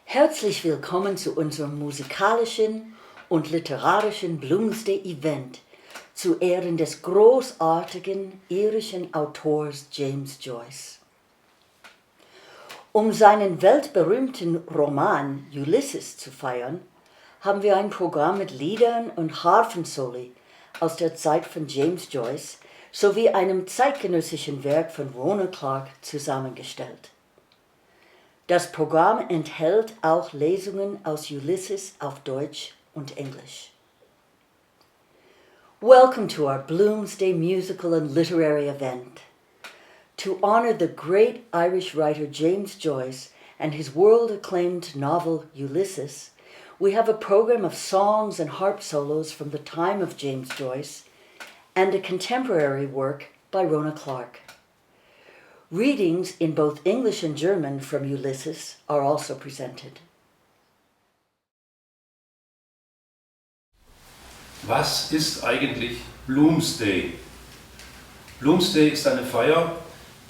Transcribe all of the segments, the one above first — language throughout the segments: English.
Herzlich willkommen zu unserem musikalischen und literarischen Bloomsday Event zu Ehren des großartigen irischen Autors James Joyce. Um seinen weltberühmten Roman Ulysses zu feiern, haben wir ein Programm mit Liedern und Harfensoli aus der Zeit von James Joyce sowie einem zeitgenössischen Werk von Rhona Clarke zusammengestellt. Das Programm enthält auch Lesungen aus Ulysses auf Deutsch und Englisch. Welcome to our Bloomsday musical and literary event. To honor the great Irish writer James Joyce and his world-acclaimed novel Ulysses, we have a program of songs and harp solos from the time of James Joyce and a contemporary work by Rhona Clarke. Readings in both English and German from Ulysses are also presented. Was ist eigentlich Bloomsday? Bloomsday ist eine Feier,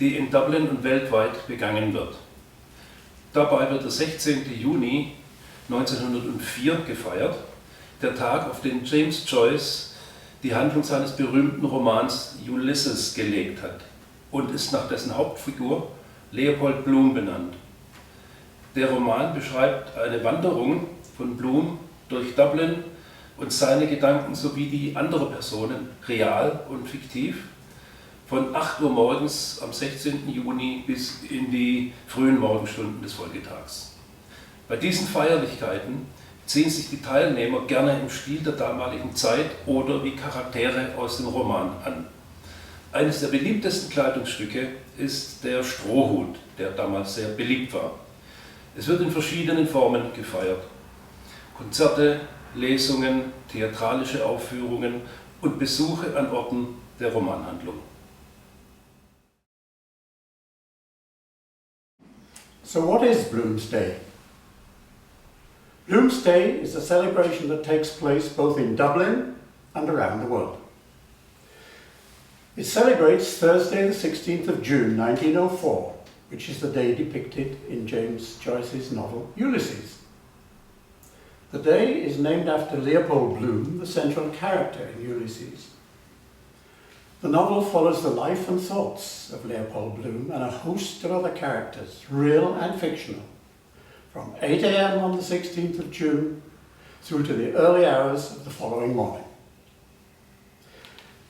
die in Dublin und weltweit begangen wird. Dabei wird der 16. Juni 1904 gefeiert, der Tag, auf den James Joyce die Handlung seines berühmten Romans Ulysses gelegt hat und ist nach dessen Hauptfigur Leopold Bloom benannt. Der Roman beschreibt eine Wanderung von Bloom durch Dublin und seine Gedanken sowie die anderer Personen, real und fiktiv, von 8 Uhr morgens am 16. Juni bis in die frühen Morgenstunden des Folgetags. Bei diesen Feierlichkeiten ziehen sich die Teilnehmer gerne im Stil der damaligen Zeit oder wie Charaktere aus dem Roman an. Eines der beliebtesten Kleidungsstücke ist der Strohhut, der damals sehr beliebt war. Es wird in verschiedenen Formen gefeiert. Konzerte, Lesungen, theatralische Aufführungen und Besuche an Orten der Romanhandlung. So what is Bloomsday? Bloomsday is a celebration that takes place both in Dublin and around the world. It celebrates Thursday the 16th of June 1904, which is the day depicted in James Joyce's novel Ulysses. The day is named after Leopold Bloom, the central character in Ulysses. The novel follows the life and thoughts of Leopold Bloom and a host of other characters, real and fictional, from 8 a.m. on the 16th of June through to the early hours of the following morning.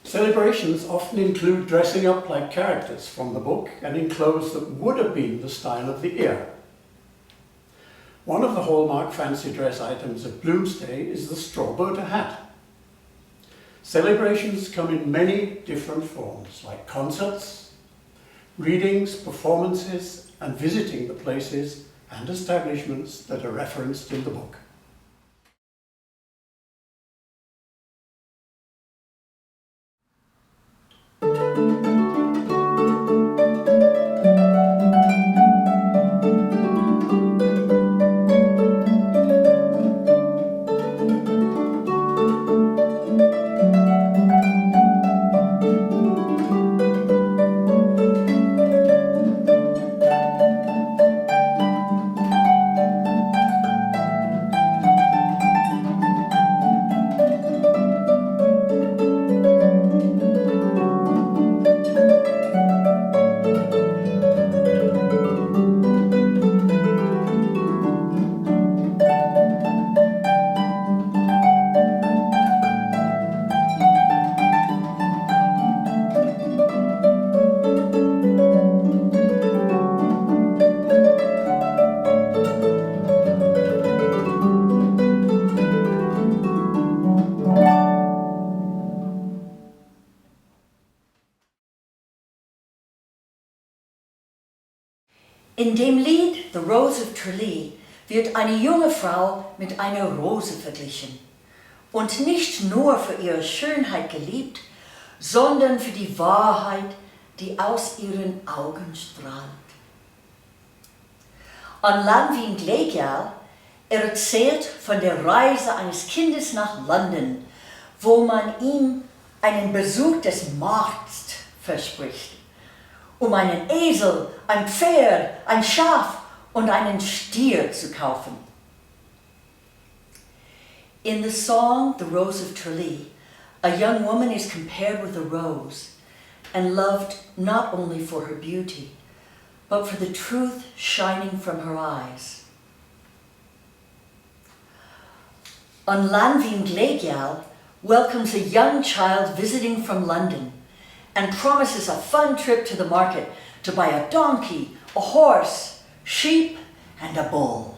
Celebrations often include dressing up like characters from the book and in clothes that would have been the style of the era. One of the hallmark fancy dress items of Bloomsday is the straw boater hat. Celebrations come in many different forms, like concerts, readings, performances, and visiting the places and establishments that are referenced in the book. In dem Lied The Rose of Tralee wird eine junge Frau mit einer Rose verglichen und nicht nur für ihre Schönheit geliebt, sondern für die Wahrheit, die aus ihren Augen strahlt. An Land wie in Gleichal erzählt von der Reise eines Kindes nach London, wo man ihm einen Besuch des Markts verspricht, um einen Esel, ein Pferd, ein Schaf und einen Stier zu kaufen. In the song The Rose of Tralee, a young woman is compared with a rose and loved not only for her beauty, but for the truth shining from her eyes. On Llanfin Gleigial welcomes a young child visiting from London and promises a fun trip to the market to buy a donkey, a horse, sheep, and a bull.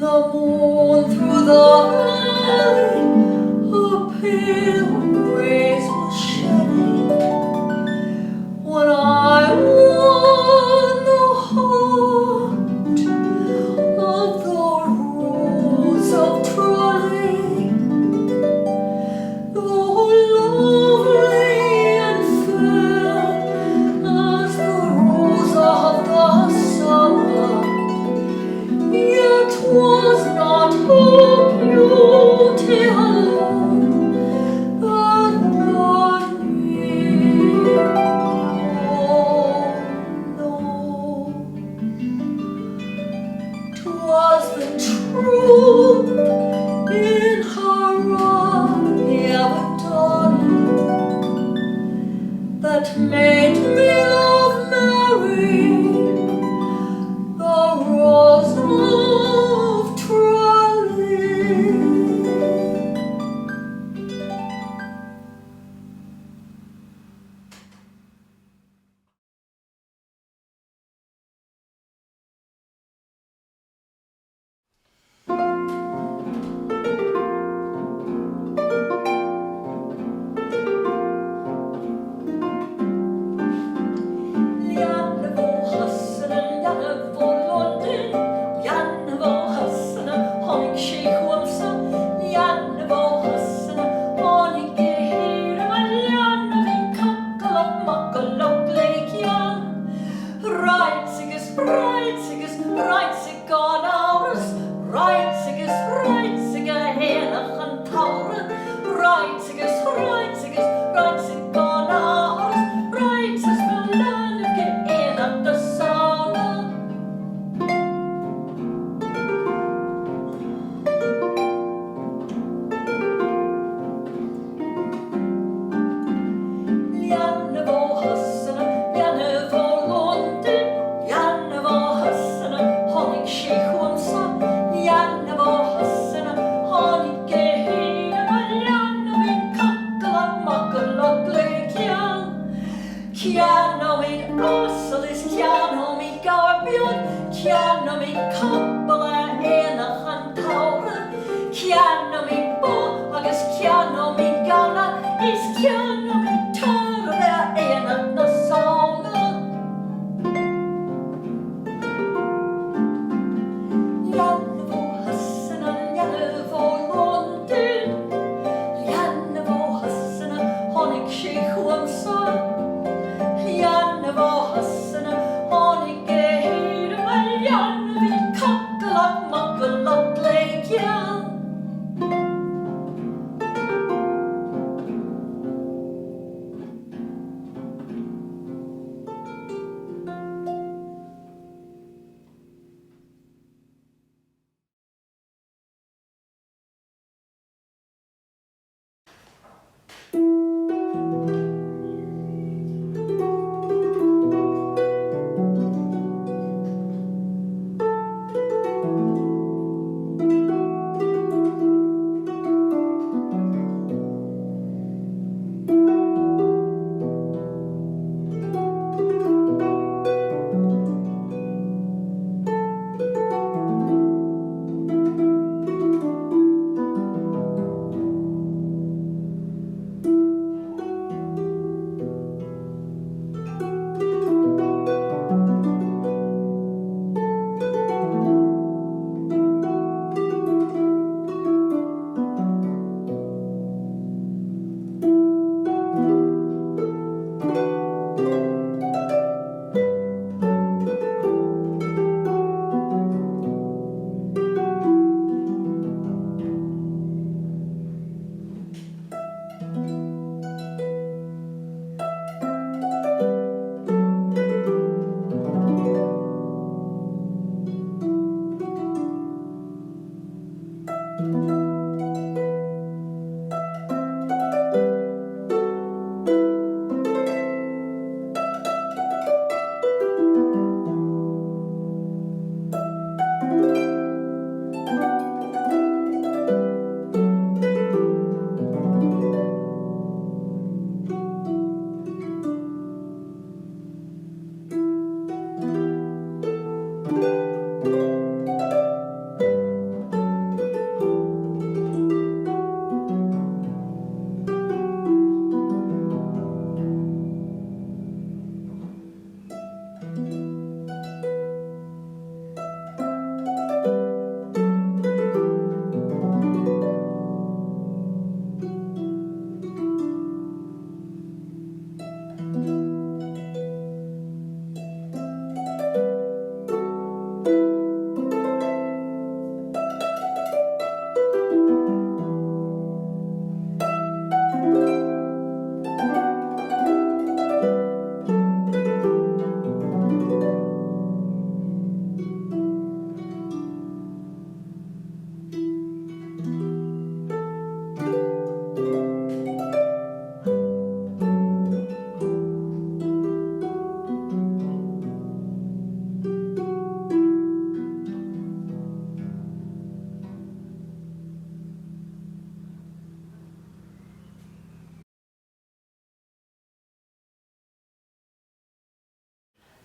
The moon through the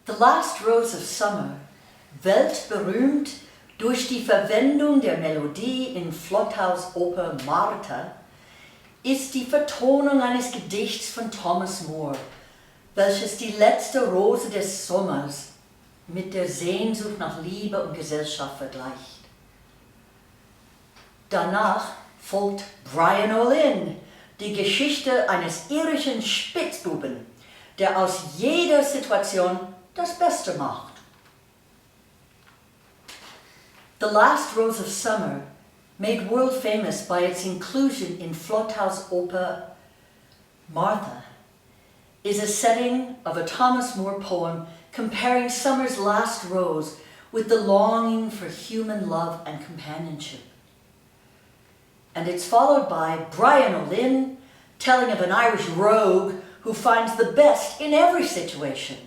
The Last Rose of Summer, weltberühmt durch die Verwendung der Melodie in Flottau's Oper Martha, ist die Vertonung eines Gedichts von Thomas Moore, welches die letzte Rose des Sommers mit der Sehnsucht nach Liebe und Gesellschaft vergleicht. Danach folgt Brian O'Lynn, die Geschichte eines irischen Spitzbuben, der aus jeder Situation das Beste macht. The Last Rose of Summer, made world famous by its inclusion in Flottau's opera Martha, is a setting of a Thomas Moore poem comparing summer's last rose with the longing for human love and companionship. And it's followed by Brian O'Lynn telling of an Irish rogue who finds the best in every situation.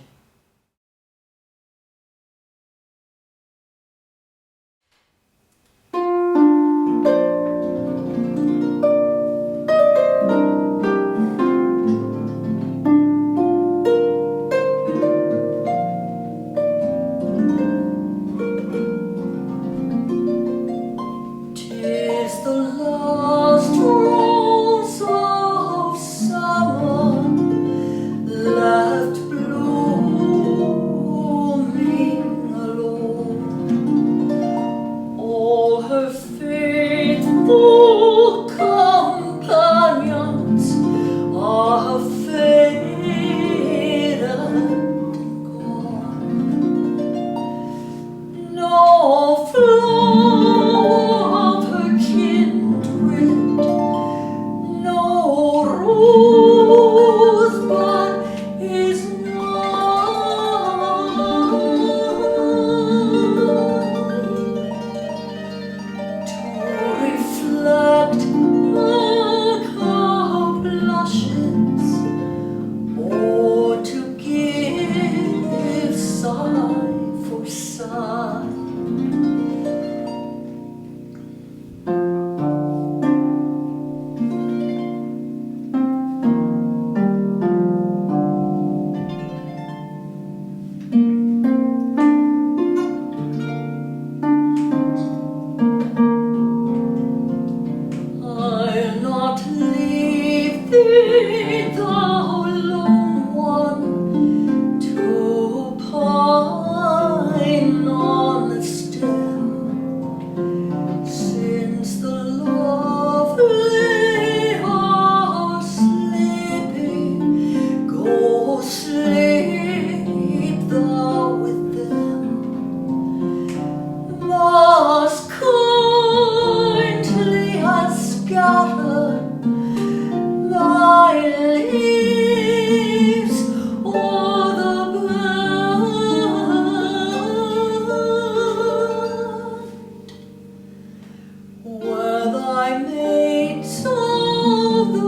When maids of the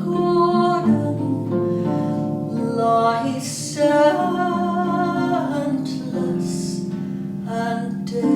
garden lie scentless and dead.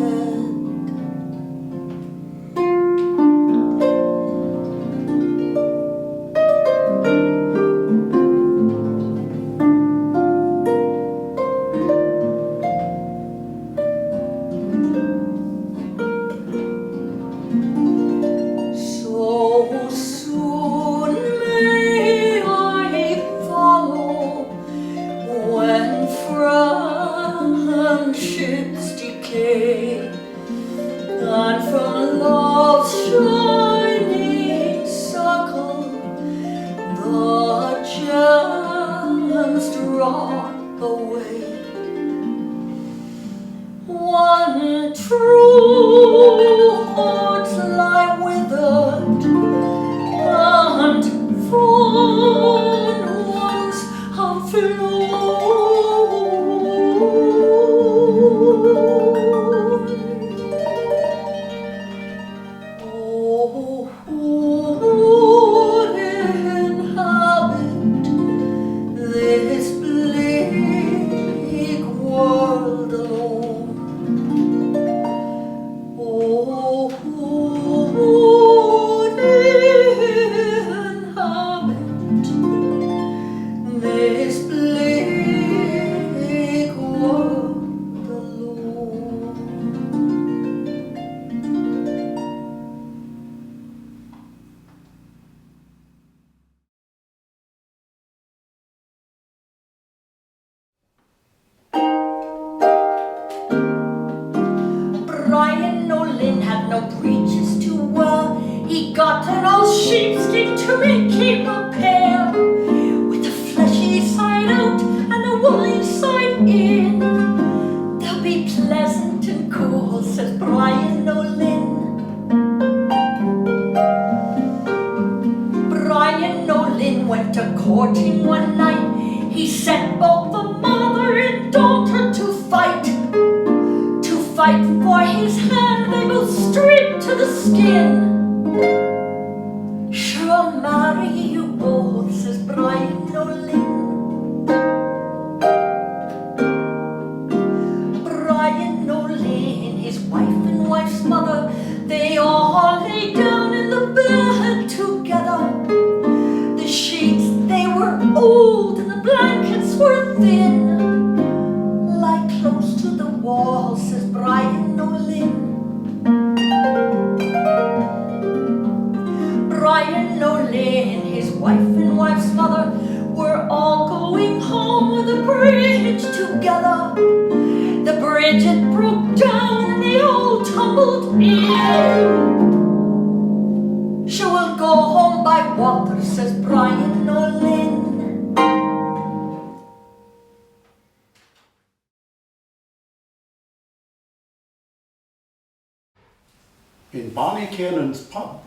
In Barney Kiernan's pub,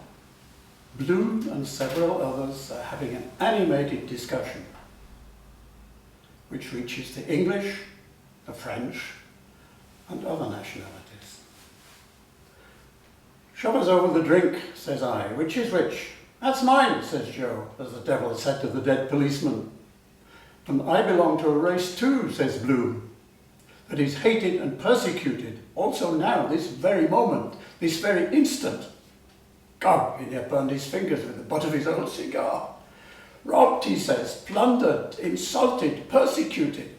Bloom and several others are having an animated discussion which reaches the English, the French and other nationalities. "Shove us over the drink," says I. "Which is which?" "That's mine," says Joe, as the devil said to the dead policeman. "And I belong to a race too," says Bloom, "that is hated and persecuted, also now, this very moment, this very instant." God, he near burned his fingers with the butt of his old cigar. "Robbed," he says, "plundered, insulted, persecuted,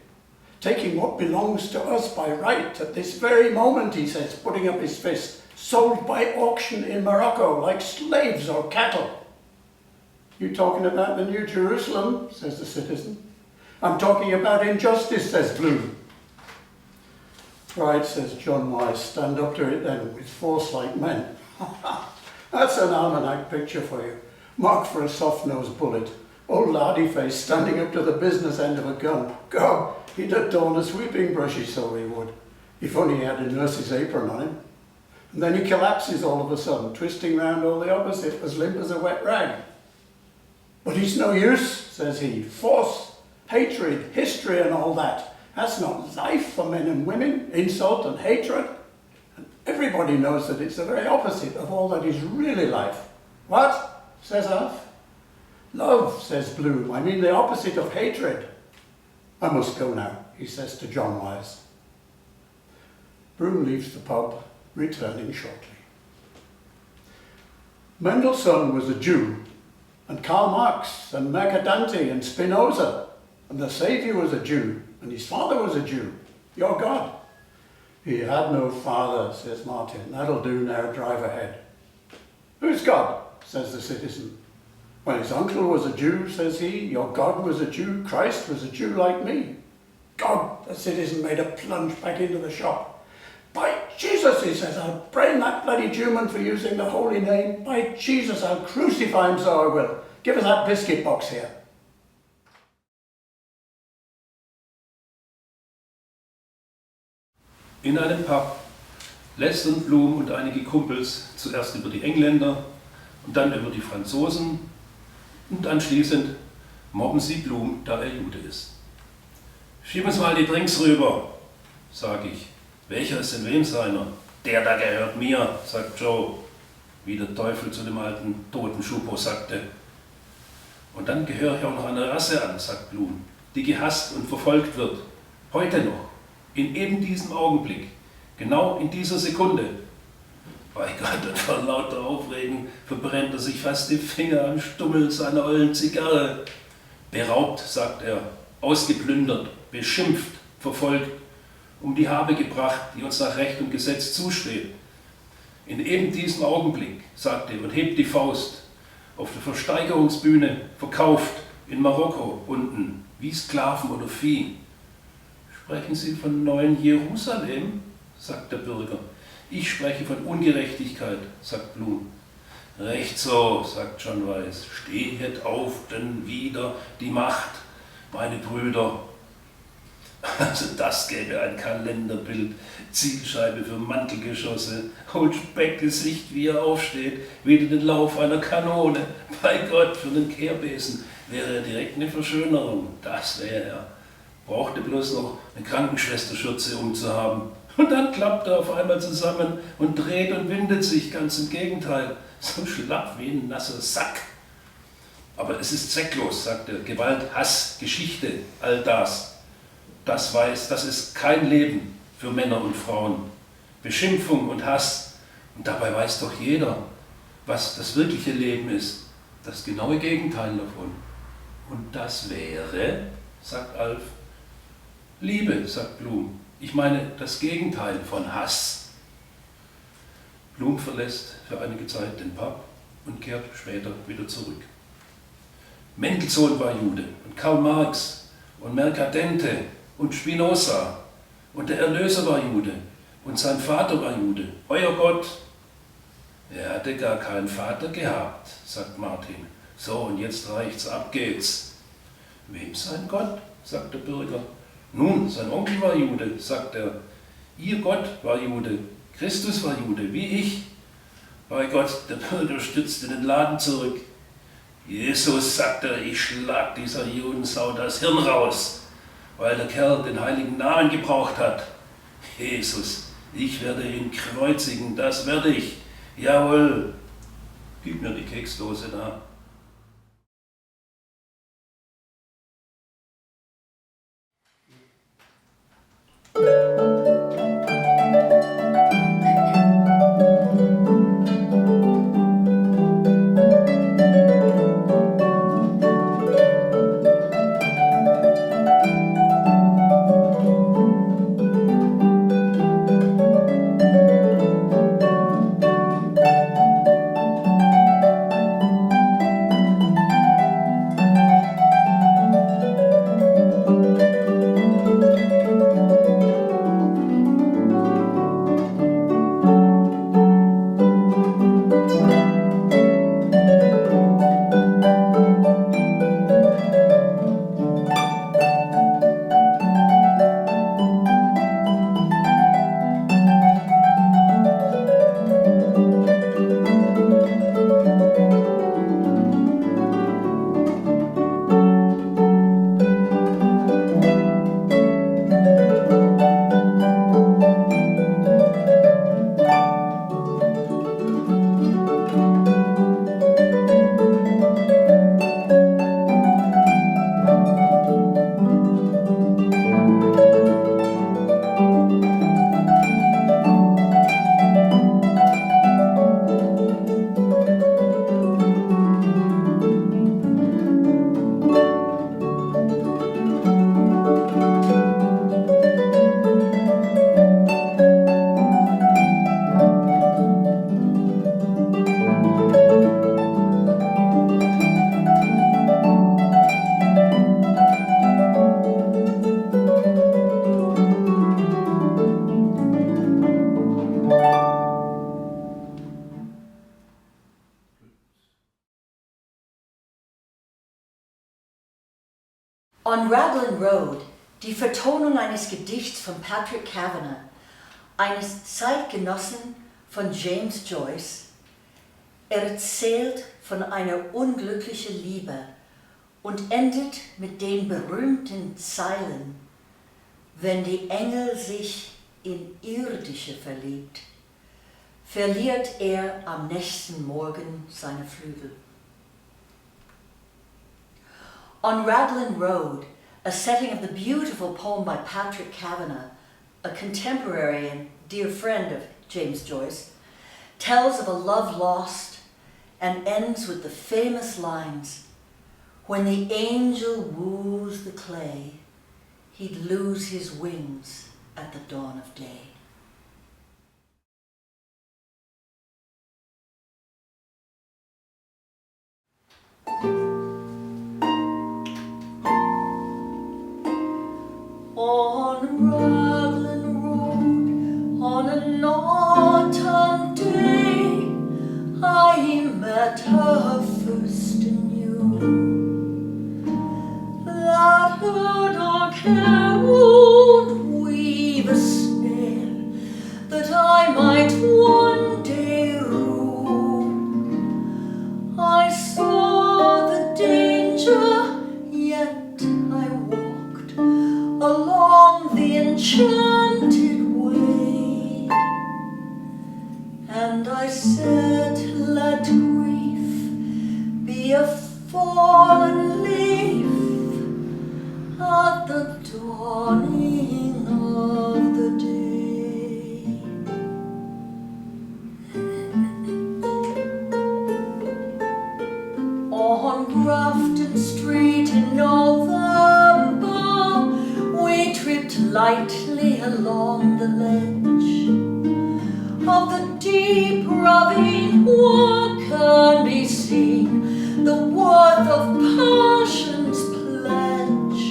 taking what belongs to us by right at this very moment," he says, putting up his fist, "sold by auction in Morocco like slaves or cattle." "You talking about the New Jerusalem?" says the citizen. "I'm talking about injustice," says Bloom. "Right," says John Wise, "stand up to it then, with force like men." That's an almanac picture for you, marked for a soft-nosed bullet. Old lardy face standing up to the business end of a gun. God, he'd adorn a sweeping brush, he so he would, if only he had a nurse's apron on him. And then he collapses all of a sudden, twisting round all the opposite, as limp as a wet rag. "But it's no use," says he. "Force, hatred, history and all that. That's not life for men and women, insult and hatred. And Everybody knows that it's the very opposite of all that is really life. What? Says Alf. Love, says Bloom. I mean the opposite of hatred. I must go now, he says to John Wise. Bloom leaves the pub, returning shortly. Mendelssohn was a Jew, and Karl Marx, and Mercadante, and Spinoza, and the Saviour was a Jew, and his father was a Jew, your God. He had no father, says Martin. That'll do now, drive ahead. Who's God? Says the citizen. Well, his uncle was a Jew, says he. Your God was a Jew. Christ was a Jew like me. God, the citizen made a plunge back into the shop. By Jesus, he says, I'll brain that bloody Jewman for using the holy name. By Jesus, I'll crucify him, so I will. Give us that biscuit box here. In einem Pub lästern Blum und einige Kumpels zuerst über die Engländer und dann über die Franzosen und anschließend mobben sie Blum, da er Jude ist. Schieb uns mal die Drinks rüber, sage ich. Welcher ist denn wem seiner? Der da gehört mir, sagt Joe, wie der Teufel zu dem alten toten Schupo sagte. Und dann gehöre ich auch noch einer Rasse an, sagt Blum, die gehasst und verfolgt wird. Heute noch, in eben diesem Augenblick, genau in dieser Sekunde. Bei Gott, und vor lauter Aufregung verbrennt er sich fast die Finger am Stummel seiner ollen Zigarre. Beraubt, sagt er, ausgeplündert, beschimpft, verfolgt, um die Habe gebracht, die uns nach Recht und Gesetz zusteht. In eben diesem Augenblick, sagt er und hebt die Faust, auf der Versteigerungsbühne, verkauft, in Marokko unten, wie Sklaven oder Vieh. Sprechen Sie von neuen Jerusalem? Sagt der Bürger. Ich spreche von Ungerechtigkeit, sagt Blum. Recht so, sagt John Weiss. Stehet auf denn wieder die Macht, meine Brüder. Also das gäbe ein Kalenderbild, Zielscheibe für Mantelgeschosse, Holzbeckgesicht, wie er aufsteht, wieder den Lauf einer Kanone. Bei Gott, für den Kehrbesen wäre er direkt eine Verschönerung. Das wäre er. Brauchte bloß noch eine Krankenschwesterschürze umzuhaben. Und dann klappt er auf einmal zusammen und dreht und windet sich, ganz im Gegenteil. So schlapp wie ein nasser Sack. Aber es ist zwecklos, sagt er. Gewalt, Hass, Geschichte, all das. Das ist kein Leben für Männer und Frauen. Beschimpfung und Hass. Und dabei weiß doch jeder, was das wirkliche Leben ist. Das genaue Gegenteil davon. Und das wäre, sagt Alf, Liebe, sagt Blum. Ich meine das Gegenteil von Hass. Blum verlässt für einige Zeit den Pub und kehrt später wieder zurück. Mendelssohn war Jude und Karl Marx und Mercadante und Spinoza und der Erlöser war Jude und sein Vater war Jude. Euer Gott, er hatte gar keinen Vater gehabt, sagt Martin. So, und jetzt reicht's, ab geht's. Wem sein Gott, sagt der Bürger. Nun, sein Onkel war Jude, sagt er. Ihr Gott war Jude, Christus war Jude, wie ich. Bei Gott, der Bürger stützte den Laden zurück. Jesus, sagt er, ich schlag dieser Judensau das Hirn raus, weil der Kerl den heiligen Namen gebraucht hat. Jesus, ich werde ihn kreuzigen, das werde ich. Jawohl, gib mir die Keksdose da. On Raglan Road, die Vertonung eines Gedichts von Patrick Kavanagh, eines Zeitgenossen von James Joyce, erzählt von einer unglücklichen Liebe und endet mit den berühmten Zeilen: Wenn die Engel sich in Irische verliebt, verliert er am nächsten Morgen seine Flügel. On Raglan Road, a setting of the beautiful poem by Patrick Kavanagh, a contemporary and dear friend of James Joyce, tells of a love lost and ends with the famous lines, "When the angel woos the clay, he'd lose his wings at the dawn of day." On Raglan Road, on an autumn day, I met her first anew. That her dark hair would weave a snare, that I might one day rue. I saw the danger, yet I walked along the enchanted way, and I said, let grief be a fallen leaf at the dawning of the day. On Grafton Street in November, we tripped lightly along the ledge of the deep ravine. What can be seen the worth of passion's pledge?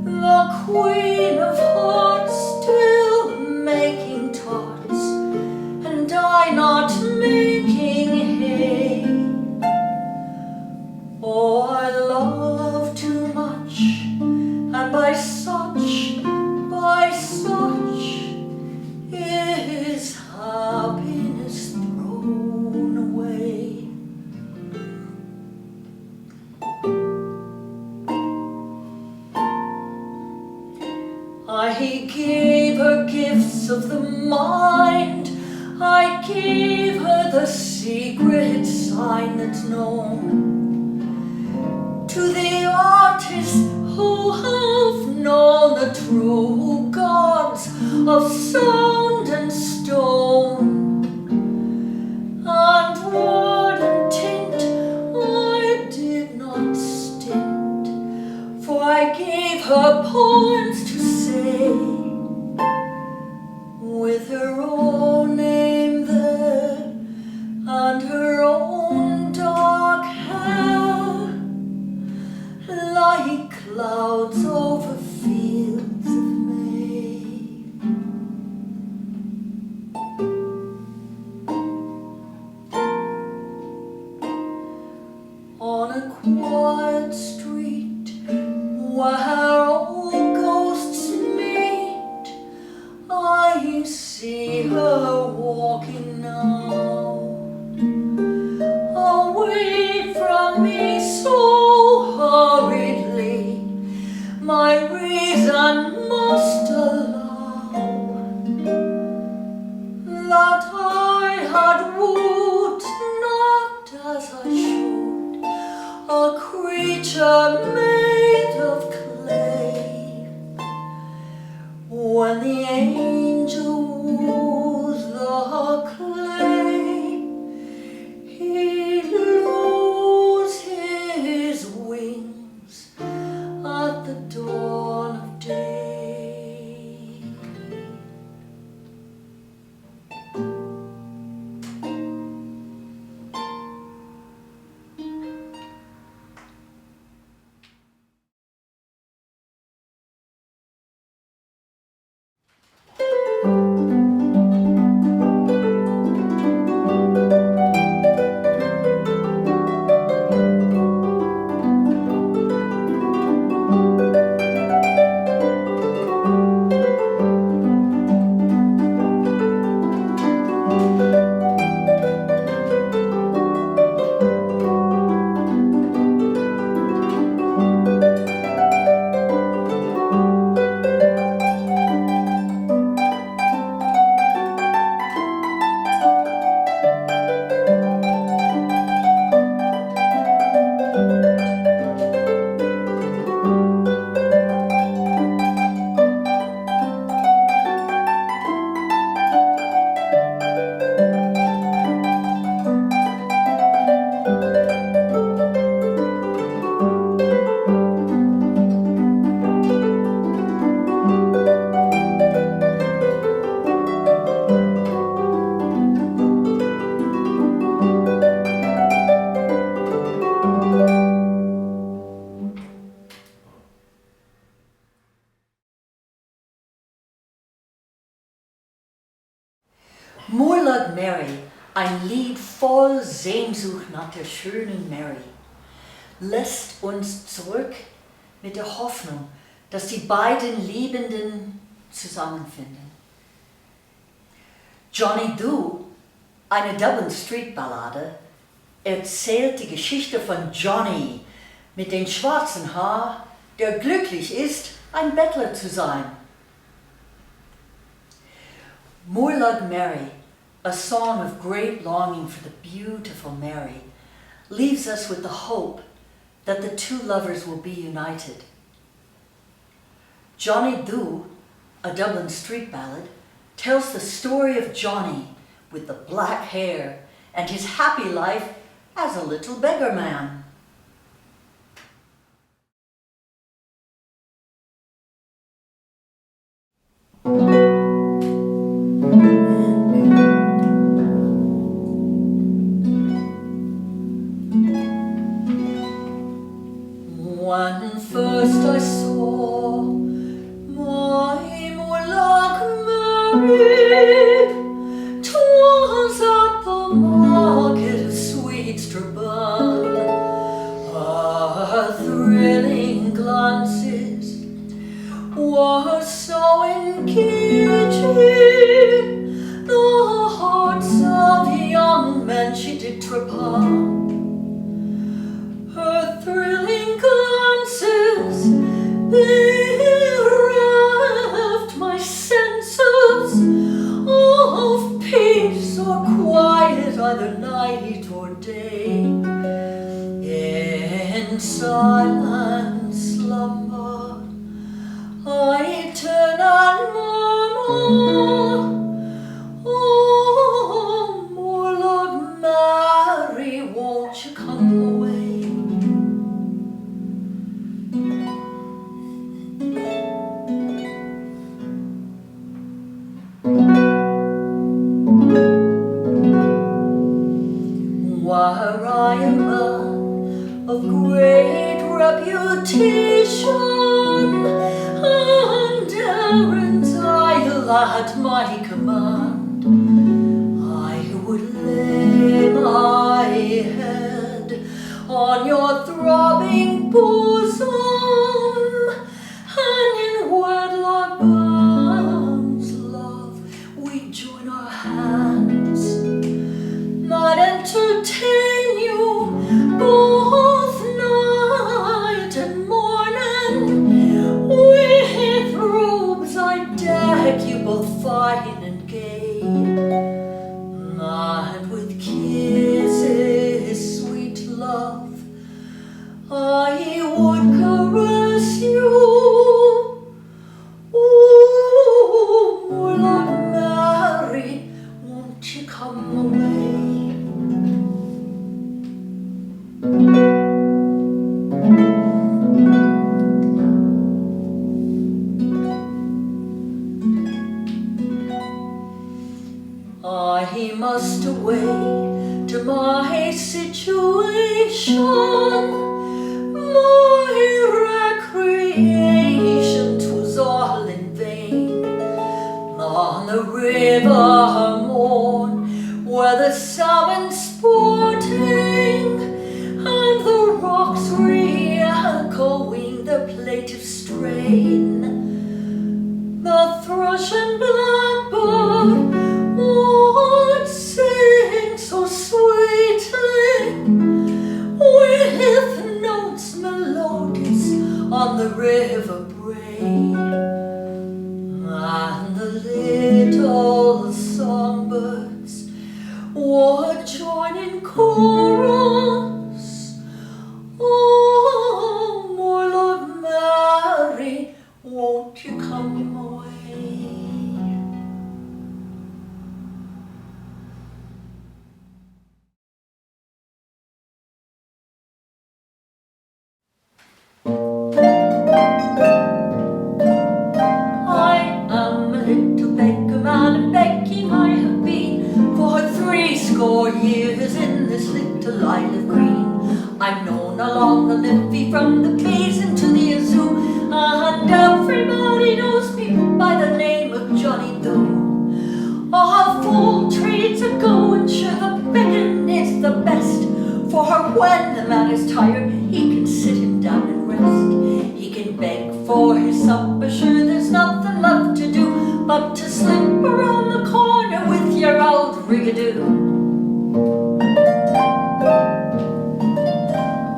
The Queen of Hearts still making tarts, and I not making hay. Oh, I love too much, and by such is happiness thrown away. I gave her gifts of the mind, I gave her the secret sign that's known to the artists who have known the true gods of sound and stone. And word and tint I did not stint, for I gave her poems to say, with her own name there and her own dark hair, like clouds over fields of May. On a quiet street where all ghosts meet, I see her walking now, away from me so hurriedly, my reason must allow that I had wooed not as I should a creature made of clay. When the angel woos voll Sehnsucht nach der schönen Mary, lässt uns zurück mit der Hoffnung, dass die beiden Liebenden zusammenfinden. Johnny Do, eine Dublin Street Ballade, erzählt die Geschichte von Johnny mit dem schwarzen Haar, der glücklich ist, ein Bettler zu sein. More Like Mary, a song of great longing for the beautiful Mary, leaves us with the hope that the two lovers will be united. Johnny Do, a Dublin street ballad, tells the story of Johnny with the black hair and his happy life as a little beggar man. When first I saw my Moloch Mary, 'twas at the market of sweet Strabane. Her thrilling glances were so engaging, the hearts of young men she did trepide. Her thrilling glances bereft my senses of peace or quiet, either night or day. In silent slumber I turn and murmur, oh, more Lord Mary, won't you come away? Were I a man of great reputation, and errands I'll at my command, I would lay my head on your throbbing bosom, and in wedlock bonds, love, we join our hands. I'd entertain you both night and morning, with robes I deck you both fine and gay, and with kisses, sweet love, I would caress you. Ooh, more like Mary, won't you come away? I must away to my situation, my recreation 'twas all in vain. On the river morn, where the salmon sporting, and the rocks re-echoing their plaintive strain, the thrush and blackbird would sing so sweetly, with notes melodious on the river braid, and the little songbirds would join in chorus. Oh, more Lord Mary, won't you come away? I am a little beggar man, and begging I have been for 60 years in this little Isle of Green. I'm known along the Liffey from the basin to the Azoo, and everybody knows me by the name of Johnny Do. Of all trades a go, and sure the begging is the when the man is tired, he can sit him down and rest. He can beg for his supper, sure there's nothing left to do but to slip around the corner with your old rigadoo.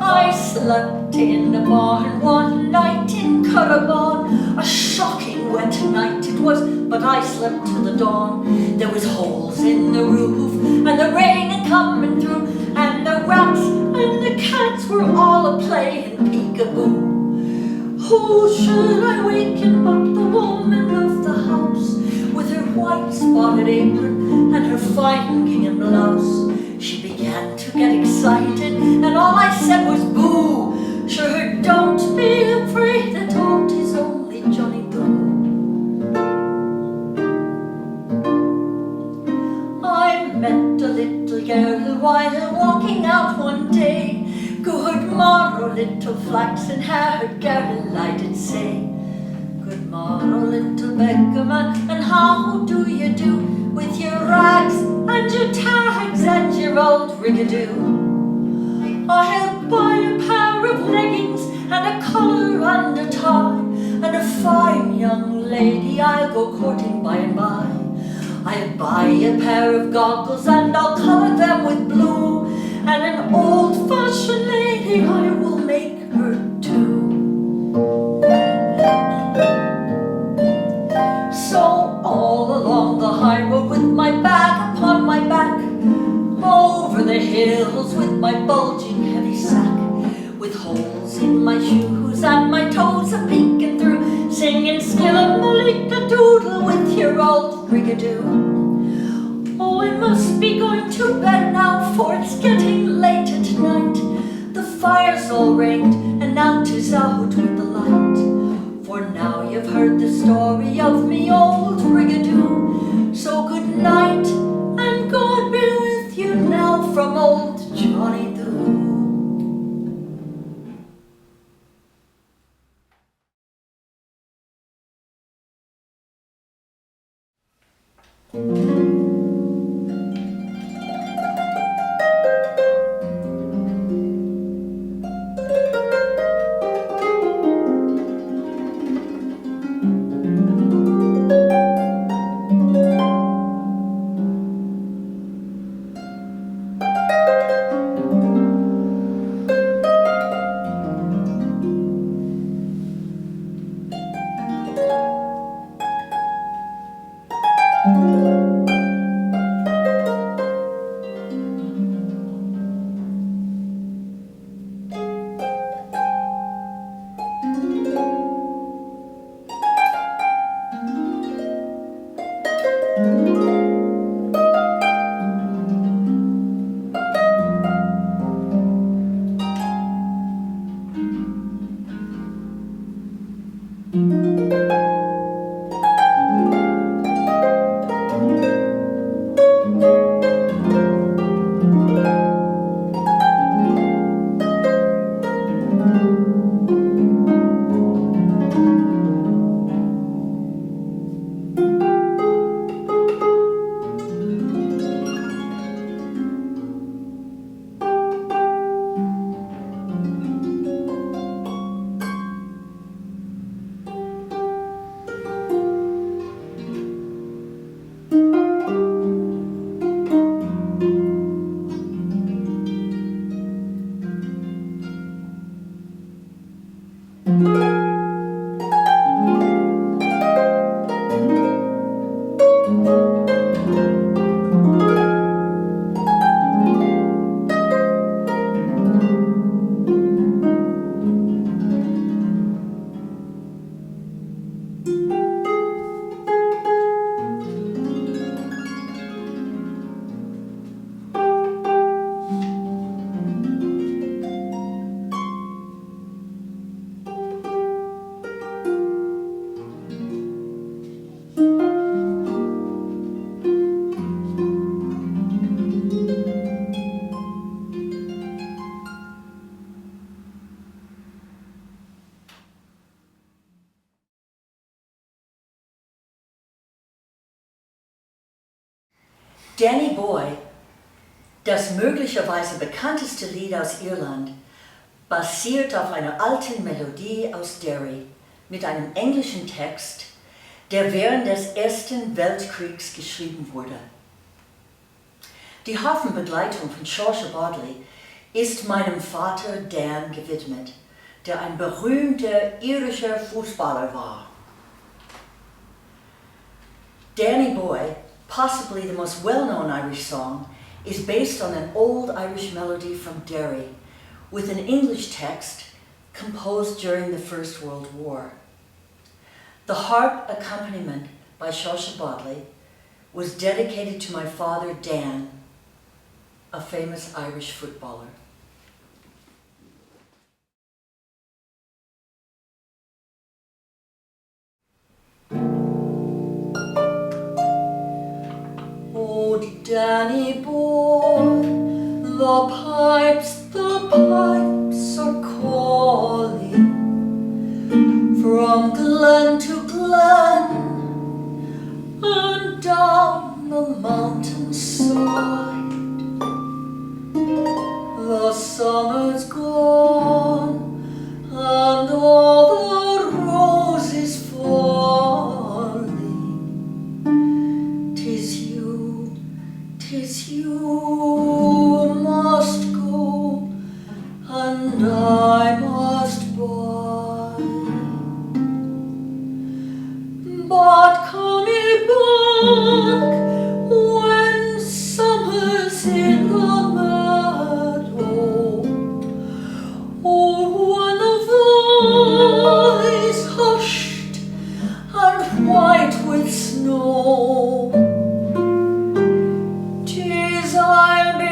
I slept in the barn one night in Caravan. A shocking wet night it was, but I slept till the dawn. There was holes in the roof, and the rain a-coming through, and the rats and the cats were all a-playing peekaboo. Who should I waken but the woman of the house, with her white spotted apron and her fine gingham blouse. She began to get excited, and all I said was boo. Sure, don't be afraid, the toad is only Johnny Boo. I met a little girl while walking out one day. Good morrow, little flaxen-haired girl, I did say. Good morrow, little beggarman, and how do you do with your rags and your tags and your old rigadoo? I'll buy a pair of leggings and a collar and a tie, and a fine young lady I'll go courting by and by. I'll buy a pair of goggles and I'll colour them with blue, and an old-fashioned lady I will make her too. So all along the high road with my bag upon my back, over the hills with my bulging heavy sack, with holes in my shoes and my toes a-peeking through, singing Skilla-Malika-Doodle with your old rigadoo. Oh, I must be going to bed now, for it's getting late at night. The fire's all raked, and now 'tis out with the light. For now you've heard the story of me old rigadoo. So good night, and God be with you now from old Johnny Doo. Das möglicherweise bekannteste Lied aus Irland basiert auf einer alten Melodie aus Derry mit einem englischen Text, der während des Ersten Weltkriegs geschrieben wurde. Die Hafenbegleitung von Saoirse Bodley ist meinem Vater Dan gewidmet, der ein berühmter irischer Fußballer war. Danny Boy, possibly the most well-known Irish song, is based on an old Irish melody from Derry with an English text composed during the First World War. The harp accompaniment by Saoirse Bodley was dedicated to my father Dan, a famous Irish footballer. Oh, Danny boy, the pipes are calling from glen to glen and down the mountainside. The summer's gone and all the roses falling. 'Tis you must go and I must bide. But come ye back when summer's in the meadow, or when the valley's hushed and white with snow. 'Tis I'll be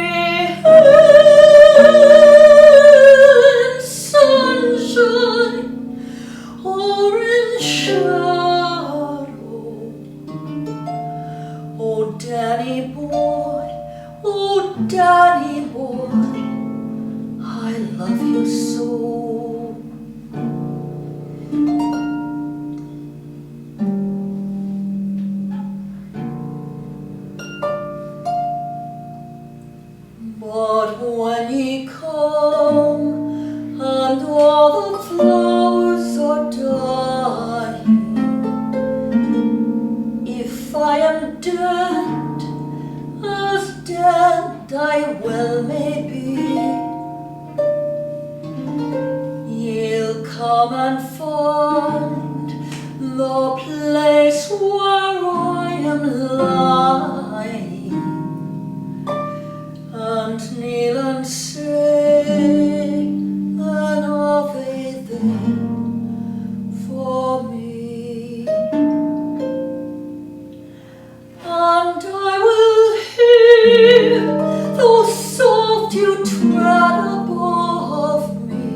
in sunshine or in shadow. Oh, Danny boy, I love you so. But when ye come and all the flowers are dying, if I am dead, as dead I well may be, ye'll come and find the place where I am lying, and kneel and say an Ave there for me. And I will hear the soft dew tread above me,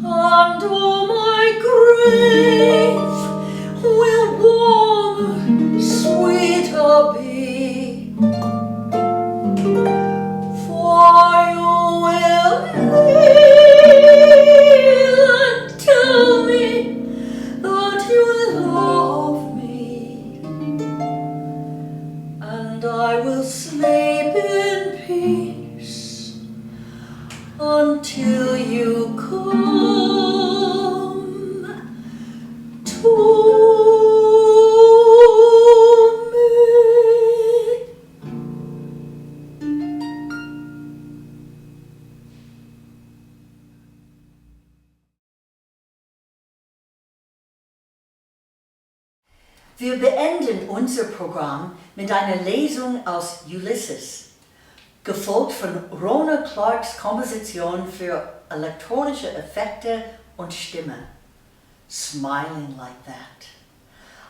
and oh, my grave will warmer, sweeter be. For you will kneel and tell me that you love me, and I will sleep in peace until you come to me. Wir beenden unser Programm mit einer Lesung aus Ulysses, gefolgt von Rhona Clarkes Komposition für elektronische Effekte und Stimme, Smiling Like That.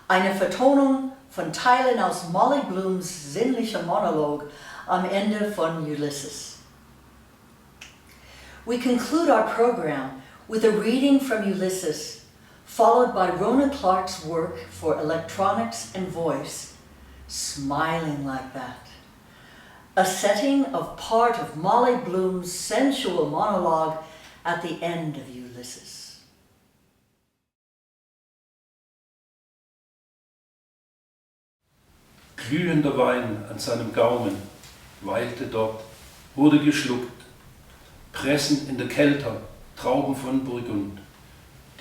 Eine Vertonung von Teilen aus Molly Blooms sinnlicher Monolog am Ende von Ulysses. We conclude our program with a reading from Ulysses, followed by Rhona Clarke's work for electronics and voice, Smiling Like That, a setting of part of Molly Bloom's sensual monologue at the end of Ulysses. Glühender Wein an seinem Gaumen, weilte dort, wurde geschluckt. Pressen in der Kälte, Trauben von Burgund.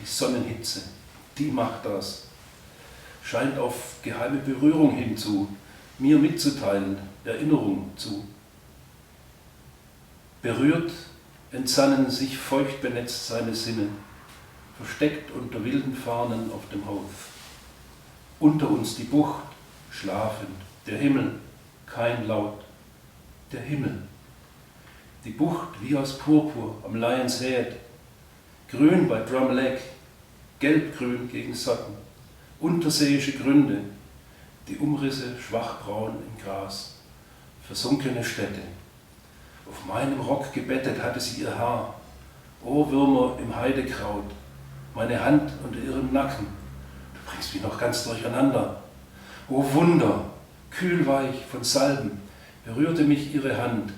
Die Sonnenhitze, die macht das. Scheint auf geheime Berührung hinzu, mir mitzuteilen, Erinnerung zu. Berührt entsannen sich feucht benetzt seine Sinne, versteckt unter wilden Fahnen auf dem Hof. Unter uns die Bucht, schlafend, der Himmel, kein Laut, der Himmel. Die Bucht wie aus Purpur am Lions Head, grün bei Drum Lake, gelbgrün gegen Sutton, unterseeische Gründe, die Umrisse schwachbraun im Gras, versunkene Städte. Auf meinem Rock gebettet hatte sie ihr Haar, Ohrwürmer im Heidekraut, meine Hand unter ihrem Nacken. Du bringst mich noch ganz durcheinander. O Wunder, kühlweich von Salben, berührte mich ihre Hand,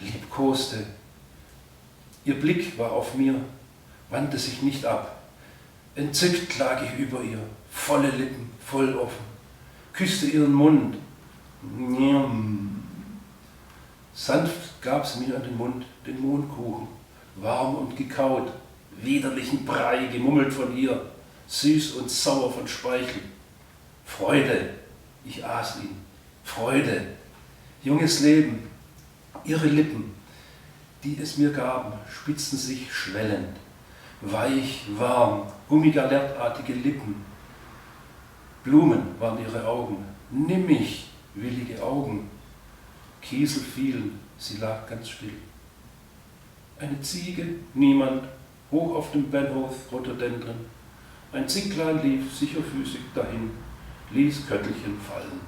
liebkoste. Ihr Blick war auf mir, wandte sich nicht ab. Entzückt lag ich über ihr, volle Lippen, voll offen, küsste ihren Mund. Sanft gab sie mir an den Mund den Mohnkuchen, warm und gekaut, widerlichen Brei gemummelt von ihr, süß und sauer von Speichel. Freude, ich aß ihn, Freude, junges Leben, ihre Lippen, die es mir gaben, spitzten sich schwellend, weich, warm, hummigalertartige Lippen. Blumen waren ihre Augen, nimm mich, willige Augen. Kiesel fielen, sie lag ganz still. Eine Ziege, niemand, hoch auf dem Benhof Rhododendron. Ein Zicklein lief sicherfüßig dahin, ließ Köttelchen fallen.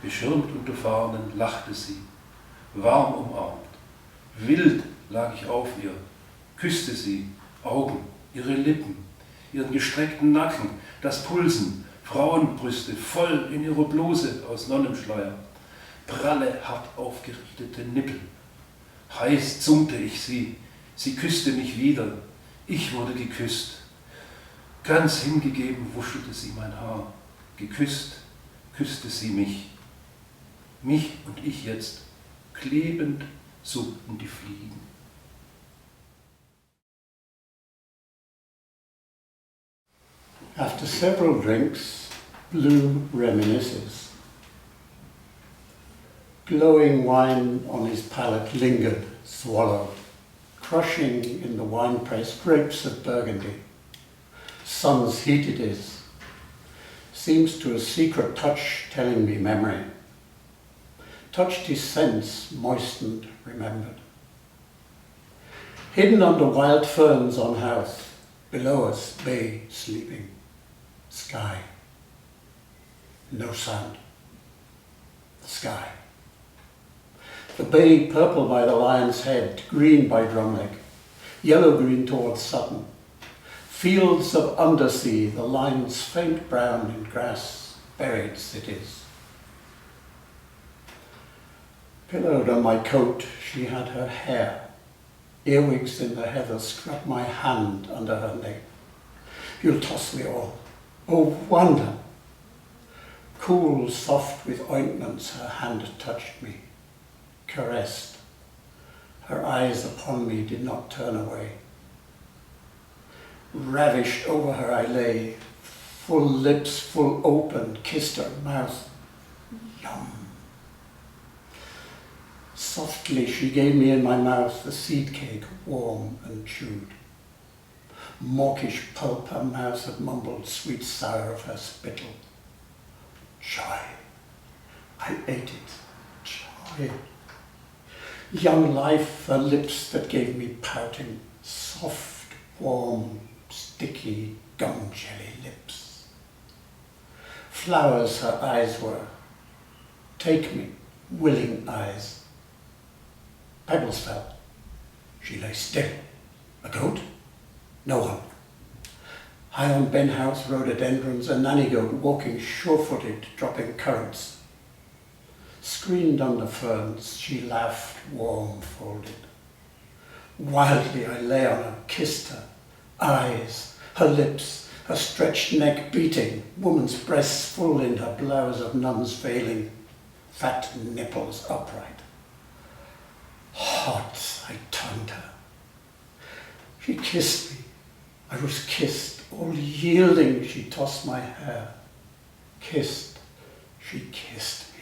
Beschirmt unter Fahnen lachte sie, warm umarmt. Wild lag ich auf ihr, küsste sie, Augen, ihre Lippen, ihren gestreckten Nacken, das Pulsen, Frauenbrüste voll in ihrer Bluse aus Nonnenschleier, pralle, hart aufgerichtete Nippel. Heiß zumte ich sie, sie küsste mich wieder, ich wurde geküsst. Ganz hingegeben wuschelte sie mein Haar, geküsst, küsste sie mich. Mich und ich jetzt, klebend summten die Fliegen. After several drinks, Bloom reminisces. Glowing wine on his palate lingered, swallowed, crushing in the wine-press grapes of Burgundy. Sun's heat it is, seems to a secret touch telling me memory. Touched his sense, moistened, remembered. Hidden under wild ferns on house, below us bay sleeping, sky. No sound. The sky. The bay purple by the Lion's Head, green by Drumleg, yellow-green towards Sutton. Fields of undersea, the lines faint brown in grass, buried cities. Pillowed on my coat, she had her hair. Earwigs in the heather scrubbed my hand under her neck. You'll toss me all. Oh, wonder! Cool, soft with ointments, her hand touched me, caressed. Her eyes upon me did not turn away. Ravished over her I lay, full lips full open, kissed her mouth. Yum. Softly she gave me in my mouth the seed cake, warm and chewed. Mawkish pulp her mouth had mumbled, sweet sour of her spittle. Joy. I ate it. Joy. Young life, her lips that gave me pouting, soft, warm, sticky, gum jelly lips. Flowers her eyes were. Take me, willing eyes. Pebbles fell. She lay still. A goat? No one. High on Ben House rhododendrons, a nanny goat walking sure-footed, dropping currants. Screened under ferns, she laughed, warm folded. Wildly I lay on her, kissed her, eyes, her lips, her stretched neck beating, woman's breasts full in her blouse of nun's veiling. fat nipples upright. Hot, I tongued her. She kissed me. I was kissed. All yielding, she tossed my hair. Kissed, she kissed me.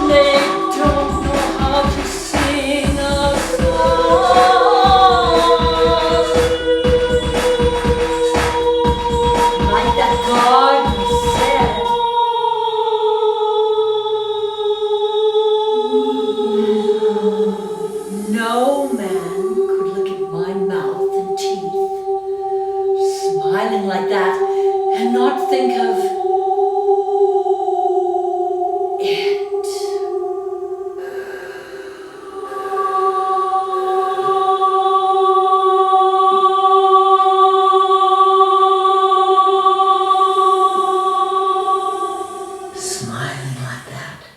They don't know how to sing a song. that.